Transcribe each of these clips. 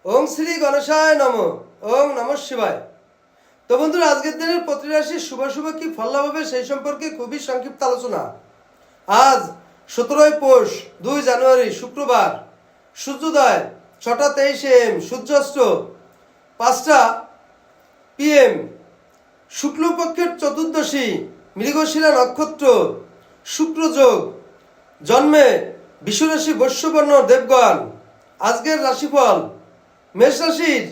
ওং শ্রী গণেশায় নম। ওং নমঃ শিবায়। তো বন্ধুরা, আজকের দিনের প্রতি রাশির শুভ শুভ কি ফল লাভ হবে সেই সম্পর্কে খুবই সংক্ষিপ্ত আলোচনা। আজ 17 পৌষ 2 জানুয়ারি শুক্রবার, সূর্যোদয় 6:23 AM, সূর্যাস্ত 5টা PM, শুক্লপক্ষের চতুর্দশী, মৃগশিরা নক্ষত্র, শুক্রযোগ, জন্মে বিশ্বরাশি বৈশ্যবর্ণ দেবগণ। আজকের রাশিফল: মেষ রাশির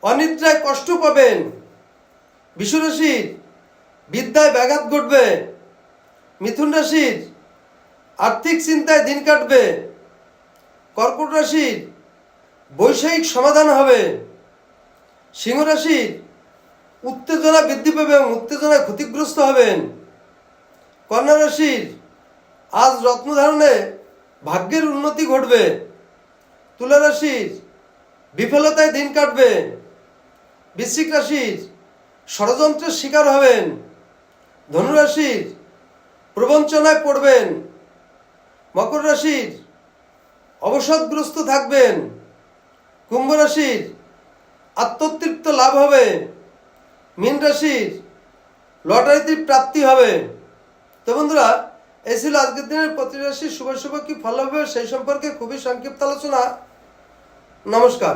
অনিদ্রায় কষ্ট পাবেন, বিশ্বরাশির বিদ্যায় ব্যাঘাত ঘটবে, মিথুন রাশির আর্থিক চিন্তায় দিন কাটবে, কর্কট রাশির বৈষয়িক সমাধান হবে, সিংহ রাশির উত্তেজনা বৃদ্ধি পাবে এবং উত্তেজনায় ক্ষতিগ্রস্ত হবেন, কন্যা রাশির আজ রত্ন ধারণে ভাগ্যের উন্নতি ঘটবে, তুলা রাশির বিফলতায় দিন কাটবে, বৃশ্চিক রাশির ষড়যন্ত্রের শিকার হবেন, ধনু রাশির প্রবঞ্চনায় পড়বেন, মকর রাশির অবসাদগ্রস্ত থাকবেন, কুম্ভ রাশির আত্মতৃপ্ত লাভ হবে, মীন রাশির লটারিতে প্রাপ্তি হবে। তো বন্ধুরা, এই ছিল আজকের দিনের প্রতি রাশির শুভ শুভ কি ফল হবে সেই সম্পর্কে খুবই সংক্ষিপ্ত আলোচনা। নমস্কার।